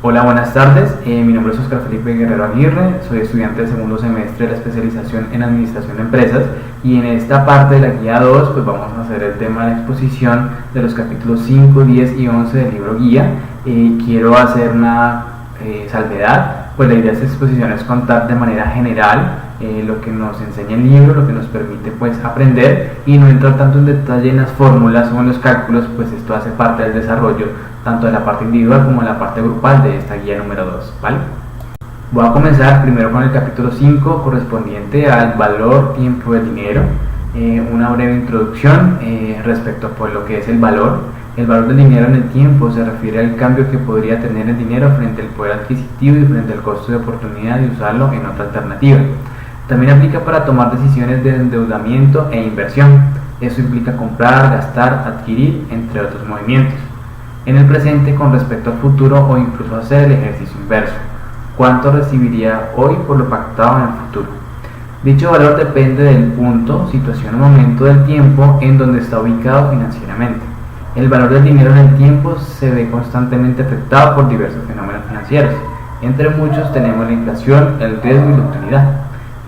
Hola, buenas tardes. Mi nombre es Oscar Felipe Guerrero Aguirre, soy estudiante del segundo semestre de la especialización en Administración de Empresas y en esta parte de la guía 2 pues vamos a hacer el tema de la exposición de los capítulos 5, 10 y 11 del libro guía. Quiero hacer una salvedad, pues la idea de esta exposición es contar de manera general lo que nos enseña el libro, lo que nos permite pues aprender y no entrar tanto en detalle en las fórmulas o en los cálculos, pues esto hace parte del desarrollo tanto de la parte individual como de la parte grupal de esta guía número 2, ¿vale? Voy a comenzar primero con el capítulo 5 correspondiente al valor tiempo del dinero. Una breve introducción respecto a pues, lo que es el valor. El valor del dinero en el tiempo se refiere al cambio que podría tener el dinero frente al poder adquisitivo y frente al costo de oportunidad de usarlo en otra alternativa. También aplica para tomar decisiones de endeudamiento e inversión. Eso implica comprar, gastar, adquirir, entre otros movimientos. En el presente con respecto al futuro o incluso hacer el ejercicio inverso. ¿Cuánto recibiría hoy por lo pactado en el futuro? Dicho valor depende del punto, situación o momento del tiempo en donde está ubicado financieramente. El valor del dinero en el tiempo se ve constantemente afectado por diversos fenómenos financieros. Entre muchos tenemos la inflación, el riesgo y la utilidad.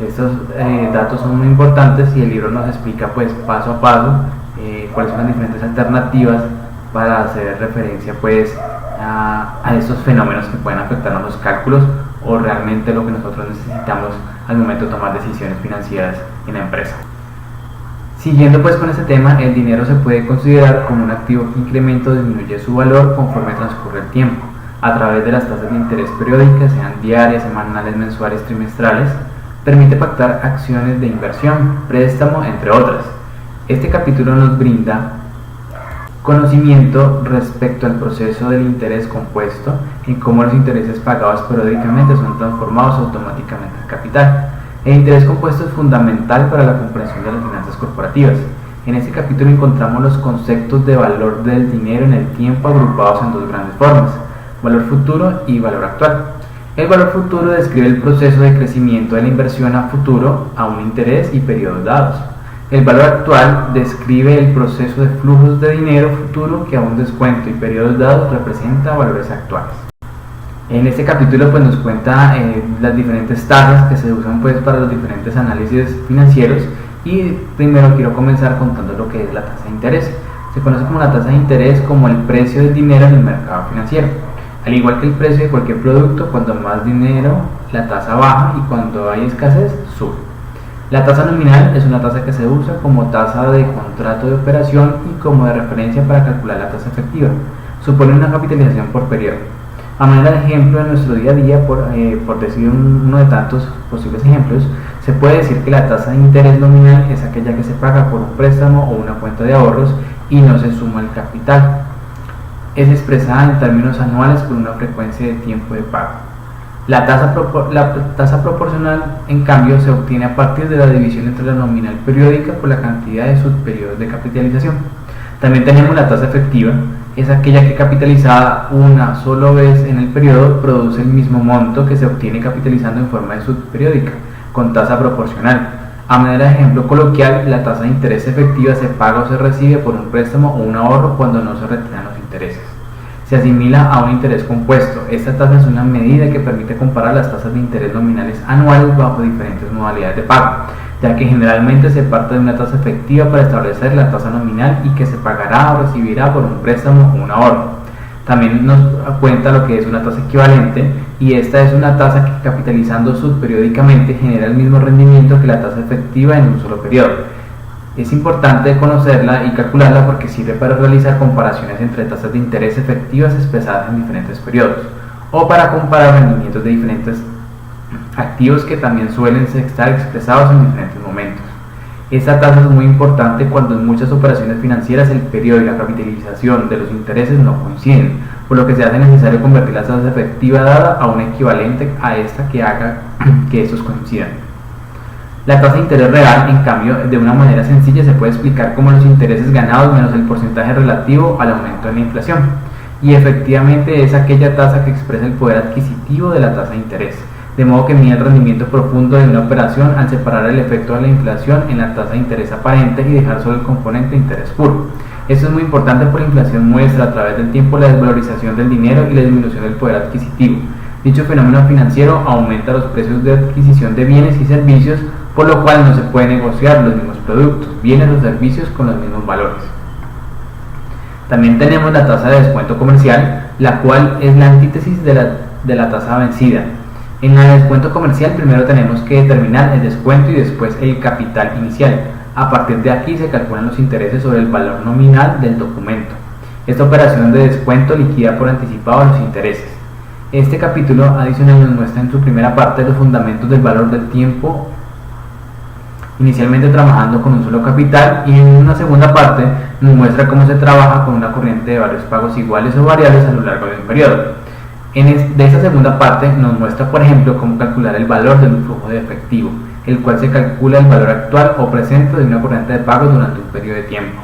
Estos datos son muy importantes y el libro nos explica pues paso a paso cuáles son las diferentes alternativas para hacer referencia pues a estos fenómenos que pueden afectar los cálculos o realmente lo que nosotros necesitamos al momento de tomar decisiones financieras en la empresa. Siguiendo pues con este tema, el dinero se puede considerar como un activo que incrementa o disminuye su valor conforme transcurre el tiempo, a través de las tasas de interés periódicas, sean diarias, semanales, mensuales, trimestrales. Permite pactar acciones de inversión, préstamo, entre otras. Este capítulo nos brinda conocimiento respecto al proceso del interés compuesto y cómo los intereses pagados periódicamente son transformados automáticamente en capital. El interés compuesto es fundamental para la comprensión de las finanzas corporativas. En este capítulo encontramos los conceptos de valor del dinero en el tiempo agrupados en dos grandes formas: valor futuro y valor actual. El valor futuro describe el proceso de crecimiento de la inversión a futuro a un interés y periodos dados. El valor actual describe el proceso de flujos de dinero futuro que a un descuento y periodos dados representa valores actuales. En este capítulo pues nos cuenta las diferentes tasas que se usan pues para los diferentes análisis financieros y primero quiero comenzar contando lo que es la tasa de interés. Se conoce como la tasa de interés como el precio del dinero en el mercado financiero. Al igual que el precio de cualquier producto, cuanto más dinero la tasa baja y cuando hay escasez sube. La tasa nominal es una tasa que se usa como tasa de contrato de operación y como de referencia para calcular la tasa efectiva. Supone una capitalización por periodo. A manera de ejemplo, en nuestro día a día, por decir uno de tantos posibles ejemplos, se puede decir que la tasa de interés nominal es aquella que se paga por un préstamo o una cuenta de ahorros y no se suma el capital. Es expresada en términos anuales con una frecuencia de tiempo de pago. La tasa proporcional, en cambio, se obtiene a partir de la división entre la nominal periódica por la cantidad de sus periodos de capitalización. También tenemos la tasa efectiva, es aquella que capitalizada una sola vez en el periodo produce el mismo monto que se obtiene capitalizando en forma de subperiódica, con tasa proporcional. A manera de ejemplo coloquial, la tasa de interés efectiva se paga o se recibe por un préstamo o un ahorro cuando no se retiran los intereses. Se asimila a un interés compuesto. Esta tasa es una medida que permite comparar las tasas de interés nominales anuales bajo diferentes modalidades de pago, ya que generalmente se parte de una tasa efectiva para establecer la tasa nominal y que se pagará o recibirá por un préstamo o un ahorro. También nos cuenta lo que es una tasa equivalente, y esta es una tasa que capitalizando subperiódicamente genera el mismo rendimiento que la tasa efectiva en un solo periodo. Es importante conocerla y calcularla porque sirve para realizar comparaciones entre tasas de interés efectivas expresadas en diferentes periodos o para comparar rendimientos de diferentes activos que también suelen estar expresados en diferentes momentos. Esta tasa es muy importante cuando en muchas operaciones financieras el periodo y la capitalización de los intereses no coinciden, por lo que se hace necesario convertir la tasa efectiva dada a una equivalente a esta que haga que estos coincidan. La tasa de interés real, en cambio, de una manera sencilla se puede explicar como los intereses ganados menos el porcentaje relativo al aumento de la inflación, y efectivamente es aquella tasa que expresa el poder adquisitivo de la tasa de interés, de modo que mide el rendimiento profundo de una operación al separar el efecto de la inflación en la tasa de interés aparente y dejar solo el componente de interés puro. Esto es muy importante porque la inflación muestra a través del tiempo la desvalorización del dinero y la disminución del poder adquisitivo. Dicho fenómeno financiero aumenta los precios de adquisición de bienes y servicios, por lo cual no se puede negociar los mismos productos, bienes o servicios con los mismos valores. También tenemos la tasa de descuento comercial, la cual es la antítesis de la tasa vencida. En la descuento comercial primero tenemos que determinar el descuento y después el capital inicial. A partir de aquí se calculan los intereses sobre el valor nominal del documento. Esta operación de descuento liquida por anticipado los intereses. Este capítulo adicional nos muestra en su primera parte los fundamentos del valor del tiempo, inicialmente trabajando con un solo capital, y en una segunda parte nos muestra cómo se trabaja con una corriente de varios pagos iguales o variables a lo largo de un periodo. De esta segunda parte nos muestra, por ejemplo, cómo calcular el valor del flujo de efectivo, el cual se calcula el valor actual o presente de una corriente de pagos durante un periodo de tiempo.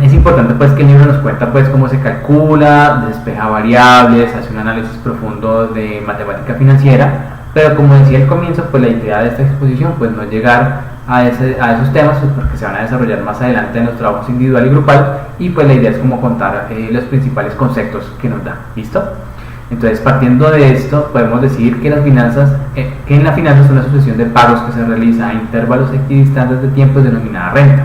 Es importante pues que el libro nos cuenta pues cómo se calcula, despeja variables, hace un análisis profundo de matemática financiera, pero como decía al comienzo, pues la idea de esta exposición pues no llegar a esos temas pues porque se van a desarrollar más adelante en los trabajos individual y grupal, y pues la idea es como contar los principales conceptos que nos da. ¿Listo? Entonces, partiendo de esto, podemos decir que en la finanza es una sucesión de pagos que se realiza a intervalos equidistantes de tiempo denominada renta,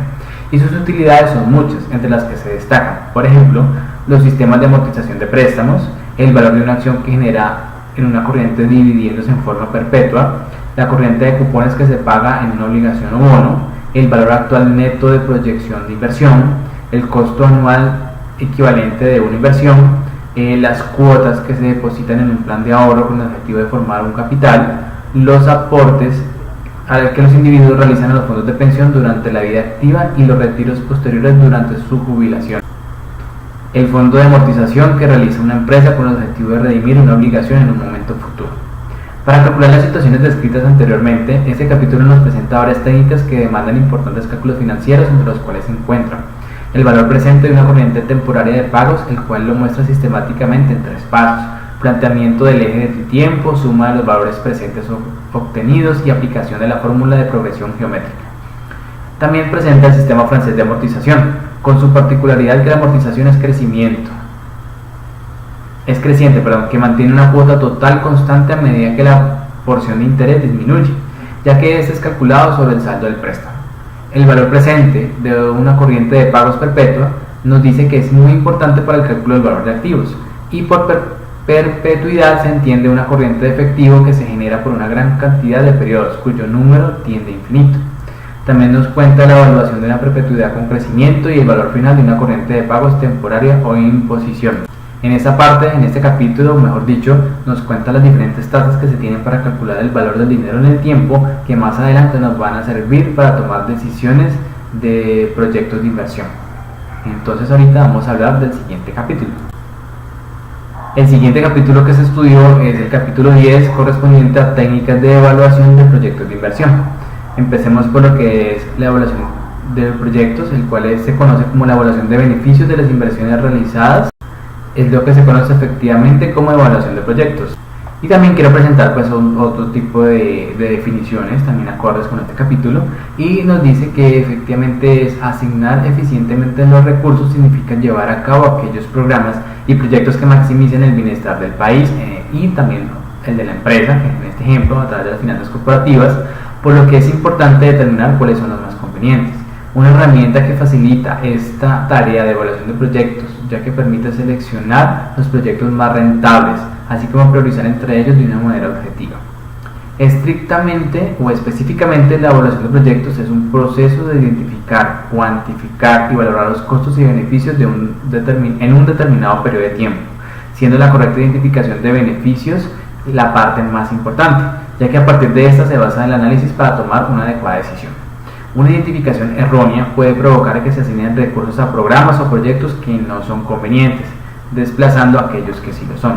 y sus utilidades son muchas, entre las que se destacan, por ejemplo, los sistemas de amortización de préstamos, el valor de una acción que genera en una corriente dividiéndose en forma perpetua, la corriente de cupones que se paga en una obligación o bono, el valor actual neto de proyección de inversión, el costo anual equivalente de una inversión, las cuotas que se depositan en un plan de ahorro con el objetivo de formar un capital, los aportes que los individuos realizan a los fondos de pensión durante la vida activa y los retiros posteriores durante su jubilación, el fondo de amortización que realiza una empresa con el objetivo de redimir una obligación en un momento futuro. Para calcular las situaciones descritas anteriormente, este capítulo nos presenta varias técnicas que demandan importantes cálculos financieros, entre los cuales se encuentran el valor presente de una corriente temporaria de pagos, el cual lo muestra sistemáticamente en 3 pasos: planteamiento del eje de tiempo, suma de los valores presentes o obtenidos y aplicación de la fórmula de progresión geométrica. También presenta el sistema francés de amortización, con su particularidad que la amortización es creciente, que mantiene una cuota total constante a medida que la porción de interés disminuye, ya que este es calculado sobre el saldo del préstamo. El valor presente de una corriente de pagos perpetua nos dice que es muy importante para el cálculo del valor de activos, y por perpetuidad se entiende una corriente de efectivo que se genera por una gran cantidad de periodos cuyo número tiende a infinito. También nos cuenta la evaluación de una perpetuidad con crecimiento y el valor final de una corriente de pagos temporaria o imposición. En esta parte, en este capítulo, mejor dicho, nos cuenta las diferentes tasas que se tienen para calcular el valor del dinero en el tiempo, que más adelante nos van a servir para tomar decisiones de proyectos de inversión. Entonces ahorita vamos a hablar del siguiente capítulo. El siguiente capítulo que se estudió es el capítulo 10, correspondiente a técnicas de evaluación de proyectos de inversión. Empecemos por lo que es la evaluación de proyectos, el cual se conoce como la evaluación de beneficios de las inversiones realizadas. Es lo que se conoce efectivamente como evaluación de proyectos. Y también quiero presentar pues otro tipo de definiciones también acordes con este capítulo, y nos dice que efectivamente es asignar eficientemente los recursos, significa llevar a cabo aquellos programas y proyectos que maximicen el bienestar del país y también el de la empresa, que en este ejemplo a través de las finanzas corporativas, por lo que es importante determinar cuáles son los más convenientes. Una herramienta que facilita esta tarea de evaluación de proyectos, ya que permite seleccionar los proyectos más rentables, así como priorizar entre ellos de una manera objetiva. Estrictamente o específicamente, la evaluación de proyectos es un proceso de identificar, cuantificar y valorar los costos y beneficios en un determinado periodo de tiempo, siendo la correcta identificación de beneficios la parte más importante, ya que a partir de esta se basa el análisis para tomar una adecuada decisión. Una identificación errónea puede provocar que se asignen recursos a programas o proyectos que no son convenientes, desplazando a aquellos que sí lo son.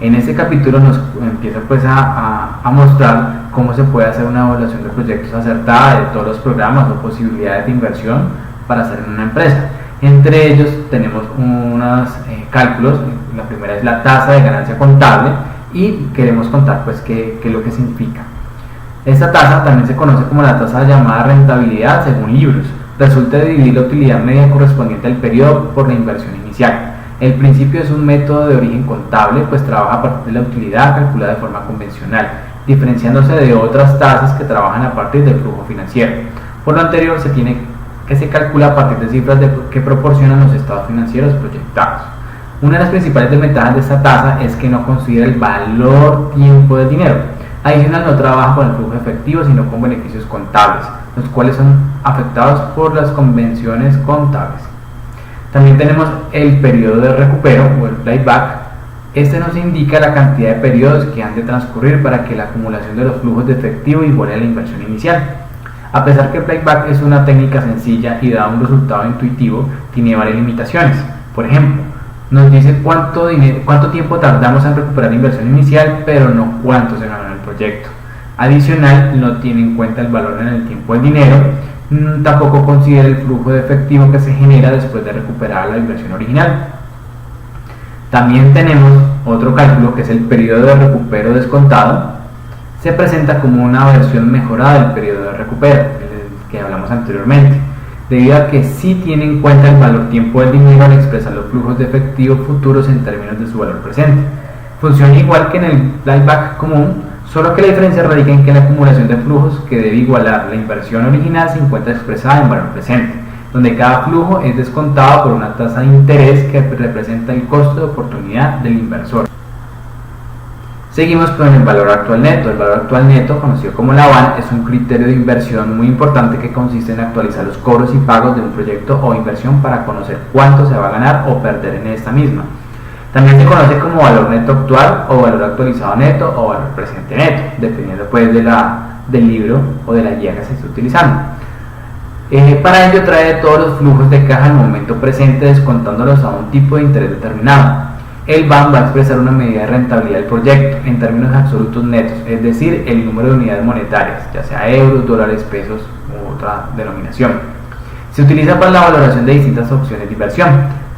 En este capítulo nos empieza pues a mostrar cómo se puede hacer una evaluación de proyectos acertada de todos los programas o posibilidades de inversión para hacer en una empresa. Entre ellos tenemos unos cálculos. La primera es la tasa de ganancia contable, y queremos contar pues qué es lo que significa. Esta tasa también se conoce como la tasa llamada rentabilidad según libros, resulta de dividir la utilidad media correspondiente al periodo por la inversión inicial. El principio es un método de origen contable, pues trabaja a partir de la utilidad calculada de forma convencional, diferenciándose de otras tasas que trabajan a partir del flujo financiero. Por lo anterior, se calcula a partir de cifras que proporcionan los estados financieros proyectados. Una de las principales desventajas de esta tasa es que no considera el valor tiempo del dinero. Adicional, no trabaja con el flujo efectivo, sino con beneficios contables, los cuales son afectados por las convenciones contables. También tenemos el periodo de recupero o el playback. Este nos indica la cantidad de periodos que han de transcurrir para que la acumulación de los flujos de efectivo iguale a la inversión inicial. A pesar que el playback es una técnica sencilla y da un resultado intuitivo, tiene varias limitaciones. Por ejemplo, nos dice cuánto tiempo tardamos en recuperar la inversión inicial, pero no cuánto se ganó en el proyecto. Adicional, no tiene en cuenta el valor en el tiempo del dinero, tampoco considera el flujo de efectivo que se genera después de recuperar la inversión original. También tenemos otro cálculo que es el periodo de recupero descontado. Se presenta como una versión mejorada del periodo de recupero, el que hablamos anteriormente, debido a que sí tiene en cuenta el valor tiempo del dinero al expresar los flujos de efectivo futuros en términos de su valor presente. Funciona igual que en el playback común, solo que la diferencia radica en que la acumulación de flujos que debe igualar la inversión original se encuentra expresada en valor presente, donde cada flujo es descontado por una tasa de interés que representa el costo de oportunidad del inversor. Seguimos con el valor actual neto. El valor actual neto, conocido como la VAN, es un criterio de inversión muy importante que consiste en actualizar los cobros y pagos de un proyecto o inversión para conocer cuánto se va a ganar o perder en esta misma. También se conoce como valor neto actual o valor actualizado neto o valor presente neto, dependiendo pues del libro o de la guía que se esté utilizando. Para ello trae todos los flujos de caja al momento presente, descontándolos a un tipo de interés determinado. El BAN va a expresar una medida de rentabilidad del proyecto en términos absolutos netos, es decir, el número de unidades monetarias, ya sea euros, dólares, pesos u otra denominación. Se utiliza para la valoración de distintas opciones de inversión,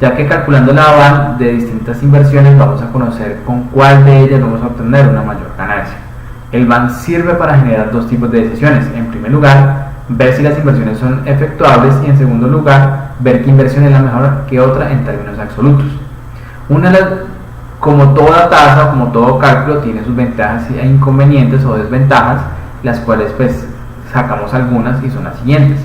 ya que calculando la BAN de distintas inversiones vamos a conocer con cuál de ellas vamos a obtener una mayor ganancia. El BAN sirve para generar dos tipos de decisiones. En primer lugar, ver si las inversiones son efectuables y en segundo lugar, ver qué inversión es la mejor que otra en términos absolutos. Como toda tasa o como todo cálculo tiene sus ventajas e inconvenientes o desventajas, las cuales pues sacamos algunas y son las siguientes.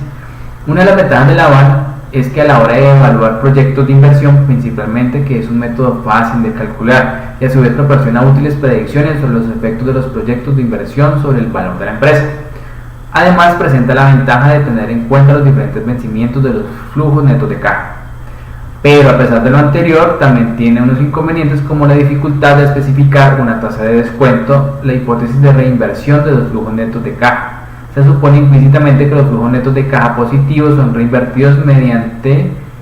Una de las ventajas de la BAN es que a la hora de evaluar proyectos de inversión, principalmente que es un método fácil de calcular y a su vez proporciona útiles predicciones sobre los efectos de los proyectos de inversión sobre el valor de la empresa. Además presenta la ventaja de tener en cuenta los diferentes vencimientos de los flujos netos de caja. Pero a pesar de lo anterior, también tiene unos inconvenientes como la dificultad de especificar una tasa de descuento, la hipótesis de reinversión de los flujos netos de caja. Se supone implícitamente que los flujos netos de caja positivos son reinvertidos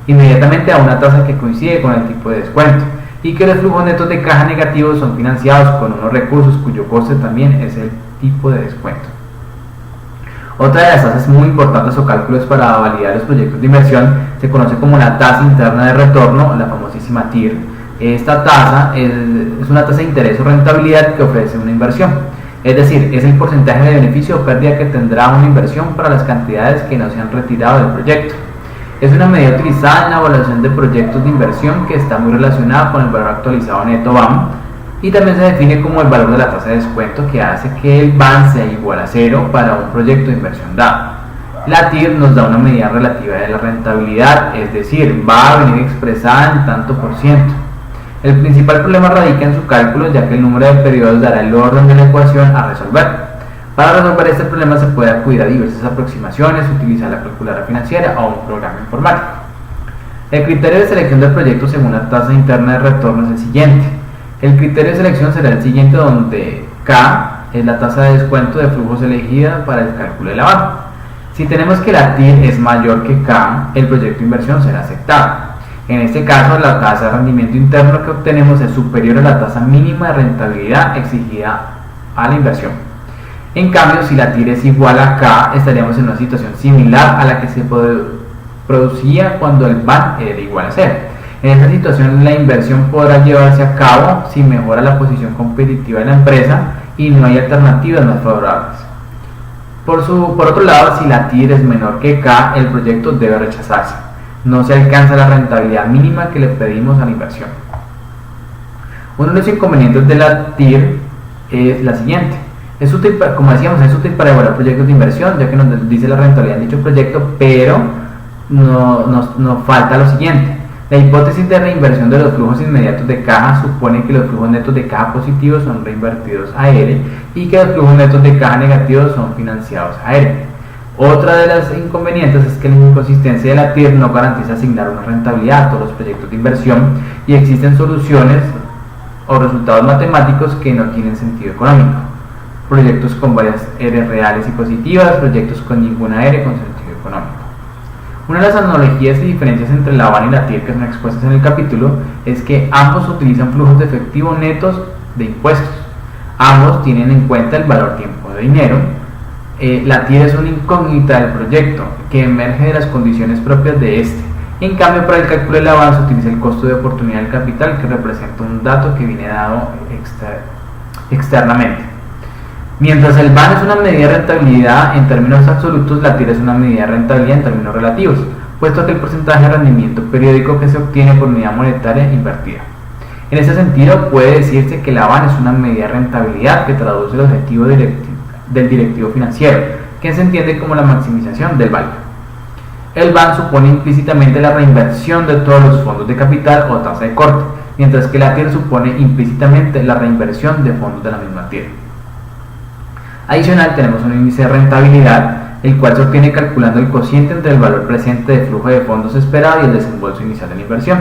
inmediatamente a una tasa que coincide con el tipo de descuento, y que los flujos netos de caja negativos son financiados con unos recursos cuyo coste también es el tipo de descuento. Otra de las tasas muy importantes o cálculos para validar los proyectos de inversión se conoce como la tasa interna de retorno, la famosísima TIR. Esta tasa es una tasa de interés o rentabilidad que ofrece una inversión, es decir, es el porcentaje de beneficio o pérdida que tendrá una inversión para las cantidades que no se han retirado del proyecto. Es una medida utilizada en la evaluación de proyectos de inversión que está muy relacionada con el valor actualizado neto BAN, y también se define como el valor de la tasa de descuento que hace que el BAN sea igual a cero para un proyecto de inversión dado. La TIR nos da una medida relativa de la rentabilidad, es decir, va a venir expresada en tanto por ciento. El principal problema radica en su cálculo, ya que el número de periodos dará el orden de la ecuación a resolver. Para resolver este problema se puede acudir a diversas aproximaciones, utilizar la calculadora financiera o un programa informático. El criterio de selección del proyecto según la tasa interna de retorno es el siguiente. El criterio de selección será el siguiente, donde K es la tasa de descuento de flujos elegida para el cálculo de la BAN. Si tenemos que la TIR es mayor que K, el proyecto de inversión será aceptado. En este caso, la tasa de rendimiento interno que obtenemos es superior a la tasa mínima de rentabilidad exigida a la inversión. En cambio, si la TIR es igual a K, estaríamos en una situación similar a la que se producía cuando el BAN era igual a 0. En esta situación, la inversión podrá llevarse a cabo si mejora la posición competitiva de la empresa y no hay alternativas más favorables. Por otro lado, si la TIR es menor que K, el proyecto debe rechazarse. No se alcanza la rentabilidad mínima que le pedimos a la inversión. Uno de los inconvenientes de la TIR es la siguiente. Es útil, como decíamos, es útil para evaluar proyectos de inversión, ya que nos dice la rentabilidad de dicho proyecto, pero nos falta lo siguiente. La hipótesis de reinversión de los flujos inmediatos de caja supone que los flujos netos de caja positivos son reinvertidos a R y que los flujos netos de caja negativos son financiados a R. Otra de las inconvenientes es que la inconsistencia de la TIR no garantiza asignar una rentabilidad a todos los proyectos de inversión y existen soluciones o resultados matemáticos que no tienen sentido económico. Proyectos con varias R reales y positivas, proyectos con ninguna R con sentido económico. Una de las analogías y diferencias entre la BAN y la TIR que son expuestas en el capítulo es que ambos utilizan flujos de efectivo netos de impuestos. Ambos tienen en cuenta el valor tiempo de dinero. La TIR es una incógnita del proyecto que emerge de las condiciones propias de este. En cambio, para el cálculo de la BAN se utiliza el costo de oportunidad del capital, que representa un dato que viene dado externamente. Mientras el BAN es una medida de rentabilidad en términos absolutos, la TIR es una medida de rentabilidad en términos relativos, puesto que el porcentaje de rendimiento periódico que se obtiene por unidad monetaria invertida. En ese sentido, puede decirse que la BAN es una medida de rentabilidad que traduce el objetivo del directivo financiero, que se entiende como la maximización del valor. El BAN supone implícitamente la reinversión de todos los fondos de capital o tasa de corte, mientras que la TIR supone implícitamente la reinversión de fondos de la misma TIR. Adicional, tenemos un índice de rentabilidad, el cual se obtiene calculando el cociente entre el valor presente de flujo de fondos esperado y el desembolso inicial de la inversión.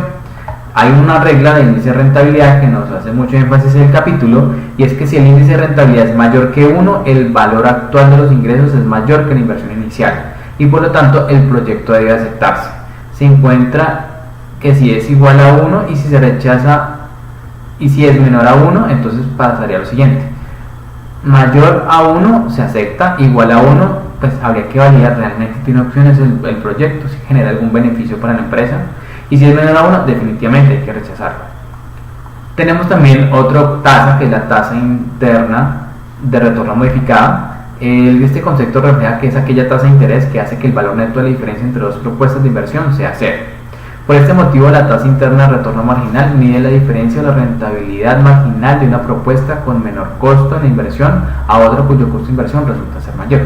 Hay una regla de índice de rentabilidad que nos hace mucho énfasis en el capítulo, y es que si el índice de rentabilidad es mayor que 1, el valor actual de los ingresos es mayor que la inversión inicial, y por lo tanto el proyecto debe aceptarse. Se encuentra que si es igual a 1 y si se rechaza y si es menor a 1, entonces pasaría a lo siguiente. Mayor a 1 se acepta, igual a 1 pues habría que validar realmente tiene opciones el proyecto, si genera algún beneficio para la empresa, y si es menor a 1 definitivamente hay que rechazarlo. Tenemos también otra tasa que es la tasa interna de retorno modificada. Este concepto refleja que es aquella tasa de interés que hace que el valor neto de la diferencia entre dos propuestas de inversión sea cero. Por este motivo, la tasa interna de retorno marginal mide la diferencia o la rentabilidad marginal de una propuesta con menor costo en la inversión a otra cuyo costo de inversión resulta ser mayor.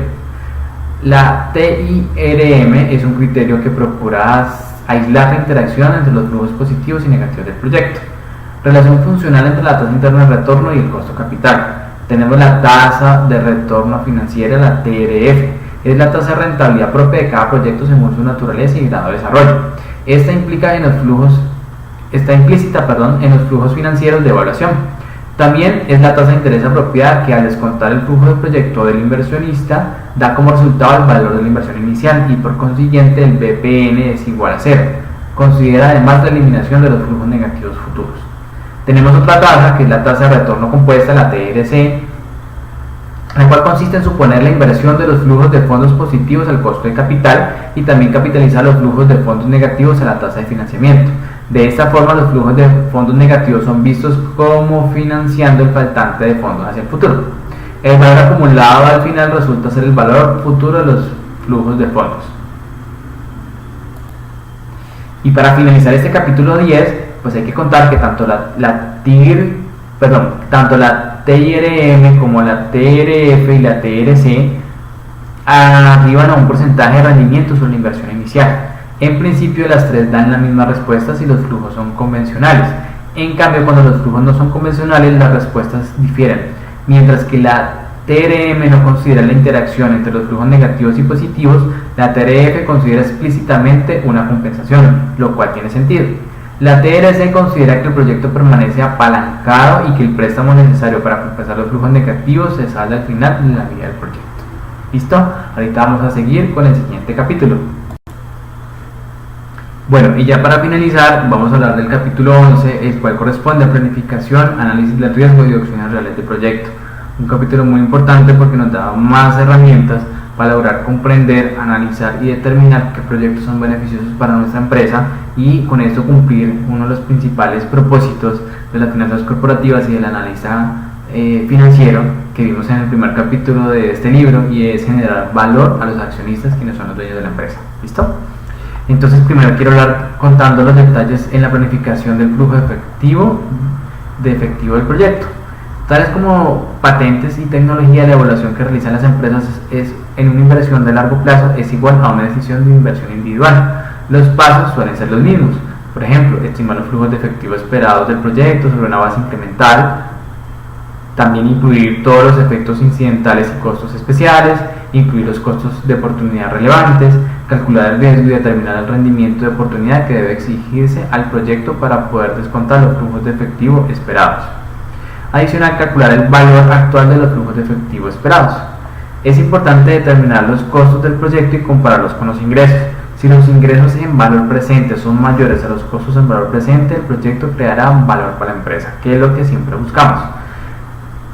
La TIRM es un criterio que procura aislar la interacción entre los flujos positivos y negativos del proyecto. Relación funcional entre la tasa interna de retorno y el costo capital. Tenemos la tasa de retorno financiera, la TRF. Es la tasa de rentabilidad propia de cada proyecto según su naturaleza y grado de desarrollo. Esta implícita en los flujos financieros de evaluación. También es la tasa de interés apropiada que al descontar el flujo del proyecto del inversionista da como resultado el valor de la inversión inicial y por consiguiente el BPN es igual a 0. Considera además la eliminación de los flujos negativos futuros. Tenemos otra tasa que es la tasa de retorno compuesta, la TRC, la cual consiste en suponer la inversión de los flujos de fondos positivos al costo de capital y también capitalizar los flujos de fondos negativos a la tasa de financiamiento. De esta forma, los flujos de fondos negativos son vistos como financiando el faltante de fondos hacia el futuro. El valor acumulado al final resulta ser el valor futuro de los flujos de fondos. Y para finalizar este capítulo 10, pues hay que contar que tanto la TIRM como la TRF y la TRC arriban a un porcentaje de rendimiento sobre la inversión inicial. En principio las tres dan la misma respuesta si los flujos son convencionales. En cambio, cuando los flujos no son convencionales, las respuestas difieren. Mientras que la TRM no considera la interacción entre los flujos negativos y positivos, la TRF considera explícitamente una compensación, lo cual tiene sentido. La TRC considera que el proyecto permanece apalancado y que el préstamo necesario para compensar los flujos negativos se salda al final de la vida del proyecto. ¿Listo? Ahorita vamos a seguir con el siguiente capítulo. Bueno, y ya para finalizar, vamos a hablar del capítulo 11, el cual corresponde a planificación, análisis del riesgo y opciones reales de proyecto. Un capítulo muy importante porque nos da más herramientas para lograr comprender, analizar y determinar qué proyectos son beneficiosos para nuestra empresa y con esto cumplir uno de los principales propósitos de las finanzas corporativas y del analista financiero que vimos en el primer capítulo de este libro, y es generar valor a los accionistas, quienes son los dueños de la empresa. ¿Listo? Entonces primero quiero hablar contando los detalles en la planificación del flujo de efectivo del proyecto. Tales como patentes y tecnología, la evaluación que realizan las empresas en una inversión de largo plazo es igual a una decisión de inversión individual. Los pasos suelen ser los mismos. Por ejemplo, estimar los flujos de efectivo esperados del proyecto sobre una base incremental, también incluir todos los efectos incidentales y costos especiales, incluir los costos de oportunidad relevantes, calcular el riesgo y determinar el rendimiento de oportunidad que debe exigirse al proyecto para poder descontar los flujos de efectivo esperados. Adicional, calcular el valor actual de los flujos de efectivo esperados. Es importante determinar los costos del proyecto y compararlos con los ingresos. Si los ingresos en valor presente son mayores a los costos en valor presente, el proyecto creará un valor para la empresa, que es lo que siempre buscamos.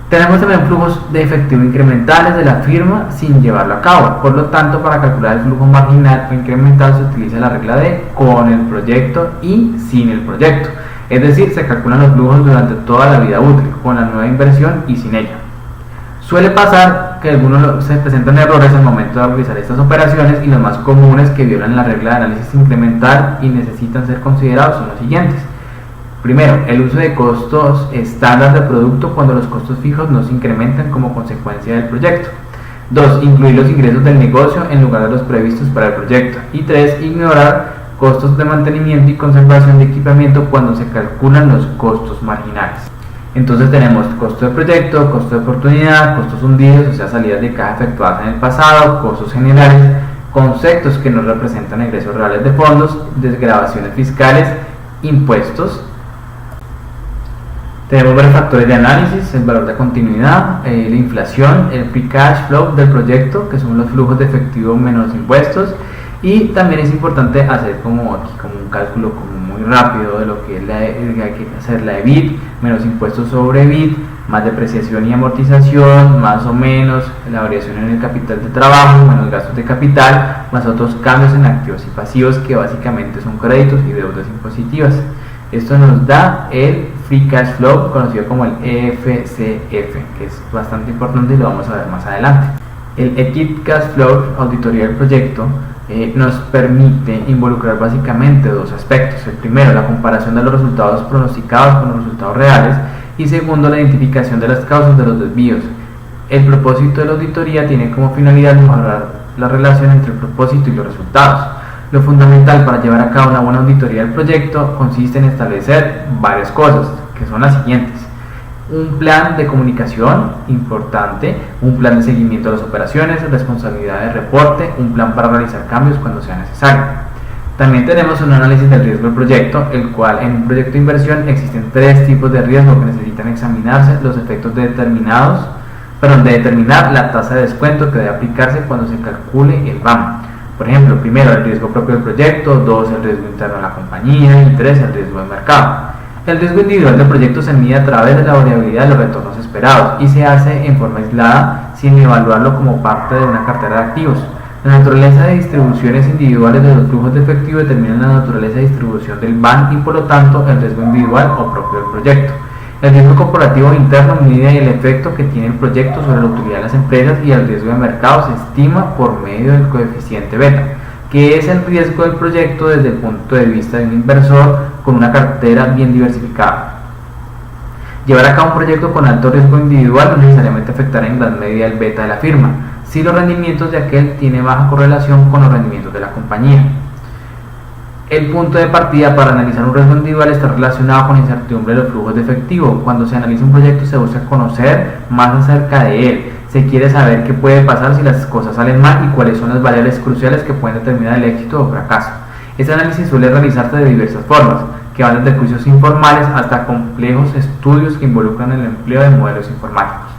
Tenemos también flujos de efectivo incrementales de la firma sin llevarlo a cabo. Por lo tanto, para calcular el flujo marginal o incremental se utiliza la regla de con el proyecto y sin el proyecto. Es decir, se calculan los flujos durante toda la vida útil, con la nueva inversión y sin ella. Suele pasar que algunos se presentan errores al momento de realizar estas operaciones, y los más comunes que violan la regla de análisis incremental y necesitan ser considerados son los siguientes. Primero, el uso de costos estándar de producto cuando los costos fijos no se incrementan como consecuencia del proyecto. 2. Incluir los ingresos del negocio en lugar de los previstos para el proyecto. Y 3. Ignorar costos de mantenimiento y conservación de equipamiento cuando se calculan los costos marginales. Entonces tenemos costo de proyecto, costo de oportunidad, costos hundidos, o sea, salidas de caja efectuadas en el pasado, costos generales, conceptos que no representan ingresos reales de fondos, desgravaciones fiscales, impuestos. Tenemos varios factores de análisis: el valor de continuidad, la inflación, el free cash flow del proyecto, que son los flujos de efectivo menos impuestos. Y también es importante hacer como un cálculo como muy rápido de lo que es hay que hacer la EBIT menos impuestos sobre EBIT, más depreciación y amortización, más o menos la variación en el capital de trabajo, menos gastos de capital, más otros cambios en activos y pasivos, que básicamente son créditos y deudas impositivas. Esto nos da el Free Cash Flow, conocido como el FCF, que es bastante importante y lo vamos a ver más adelante. El Exit Cash Flow, auditoría del proyecto, nos permite involucrar básicamente dos aspectos. El primero, la comparación de los resultados pronosticados con los resultados reales, y segundo, la identificación de las causas de los desvíos. El propósito de la auditoría tiene como finalidad mejorar la relación entre el propósito y los resultados. Lo fundamental para llevar a cabo una buena auditoría del proyecto consiste en establecer varias cosas, que son las siguientes: un plan de comunicación importante, un plan de seguimiento de las operaciones, responsabilidad de reporte, un plan para realizar cambios cuando sea necesario. También tenemos un análisis del riesgo del proyecto, el cual en un proyecto de inversión existen tres tipos de riesgo que necesitan examinarse: los efectos de determinar la tasa de descuento que debe aplicarse cuando se calcule el RAM. Por ejemplo, primero, el riesgo propio del proyecto; 2, el riesgo interno de la compañía; y 3, el riesgo del mercado. El riesgo individual del proyecto se mide a través de la variabilidad de los retornos esperados y se hace en forma aislada, sin evaluarlo como parte de una cartera de activos. La naturaleza de distribuciones individuales de los flujos de efectivo determinan la naturaleza de distribución del BAN y por lo tanto el riesgo individual o propio del proyecto. El riesgo corporativo interno mide el efecto que tiene el proyecto sobre la utilidad de las empresas, y el riesgo de mercado se estima por medio del coeficiente beta, que es el riesgo del proyecto desde el punto de vista de un inversor con una cartera bien diversificada. Llevar a cabo un proyecto con alto riesgo individual no necesariamente afectará en gran medida el beta de la firma, si los rendimientos de aquel tienen baja correlación con los rendimientos de la compañía. El punto de partida para analizar un riesgo individual está relacionado con la incertidumbre de los flujos de efectivo. Cuando se analiza un proyecto se busca conocer más acerca de él. Se quiere saber qué puede pasar si las cosas salen mal y cuáles son las variables cruciales que pueden determinar el éxito o fracaso. Este análisis suele realizarse de diversas formas, que van desde juicios informales hasta complejos estudios que involucran el empleo de modelos informáticos.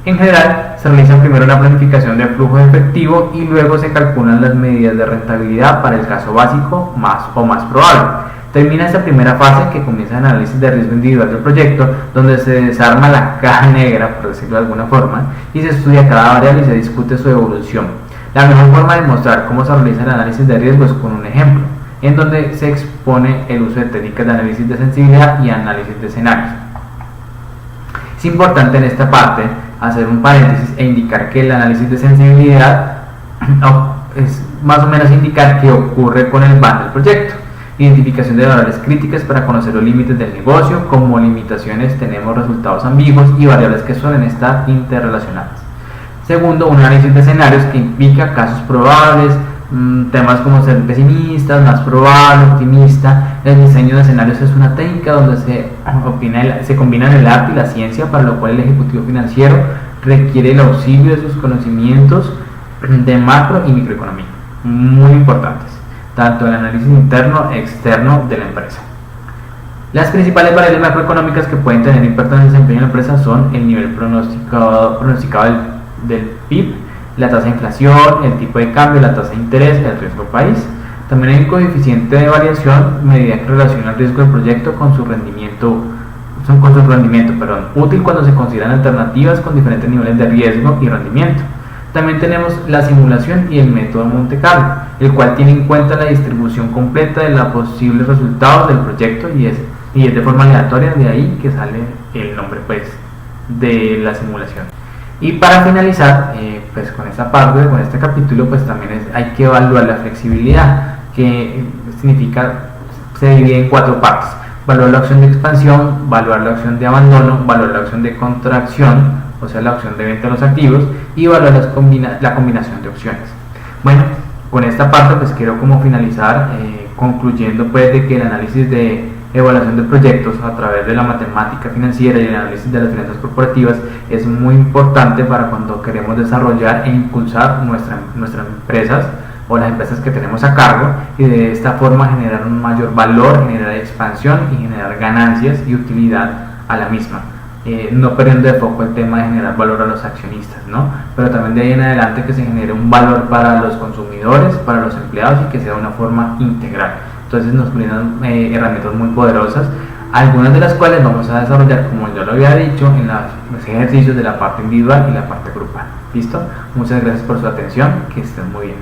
En general, se realiza primero una planificación del flujo de efectivo y luego se calculan las medidas de rentabilidad para el caso básico más probable. Termina esta primera fase, que comienza el análisis de riesgo individual del proyecto, donde se desarma la caja negra, por decirlo de alguna forma, y se estudia cada variable y se discute su evolución. La mejor forma de mostrar cómo se realiza el análisis de riesgo es con un ejemplo, en donde se expone el uso de técnicas de análisis de sensibilidad y análisis de escenarios. Es importante en esta parte hacer un paréntesis e indicar que el análisis de sensibilidad es más o menos indicar qué ocurre con el BAN del proyecto. Identificación de variables críticas para conocer los límites del negocio. Como limitaciones tenemos resultados ambiguos y variables que suelen estar interrelacionadas. Segundo, un análisis de escenarios que implica casos probables, temas como ser pesimistas, más probable, optimista. El diseño de escenarios es una técnica donde se combinan el arte y la ciencia, para lo cual el ejecutivo financiero requiere el auxilio de sus conocimientos de macro y microeconomía, muy importantes, tanto el análisis interno e externo de la empresa. Las principales variables macroeconómicas que pueden tener impacto en el desempeño de la empresa son el nivel pronosticado del PIB, la tasa de inflación, el tipo de cambio, la tasa de interés, el riesgo país. También hay un coeficiente de variación, medida que relaciona el riesgo del proyecto con su rendimiento, útil cuando se consideran alternativas con diferentes niveles de riesgo y rendimiento. También tenemos la simulación y el método Monte Carlo, el cual tiene en cuenta la distribución completa de los posibles resultados del proyecto y es de forma aleatoria, de ahí que sale el nombre de la simulación. Y para finalizar con esta parte, con este capítulo, pues también hay que evaluar la flexibilidad, que significa, se divide en 4 partes: valorar la opción de expansión, valorar la opción de abandono, valorar la opción de contracción, o sea la opción de venta de los activos, y valorar la combinación de opciones. Bueno, con esta parte pues quiero como finalizar concluyendo pues de que el análisis de evaluación de proyectos a través de la matemática financiera y el análisis de las finanzas corporativas es muy importante para cuando queremos desarrollar e impulsar nuestras empresas o las empresas que tenemos a cargo, y de esta forma generar un mayor valor, generar expansión y generar ganancias y utilidad a la misma. No perdiendo de foco el tema de generar valor a los accionistas, ¿no? Pero también de ahí en adelante que se genere un valor para los consumidores, para los empleados, y que sea de una forma integral. Entonces nos brindan herramientas muy poderosas, algunas de las cuales vamos a desarrollar, como yo lo había dicho, en los ejercicios de la parte individual y la parte grupal. ¿Listo? Muchas gracias por su atención, que estén muy bien.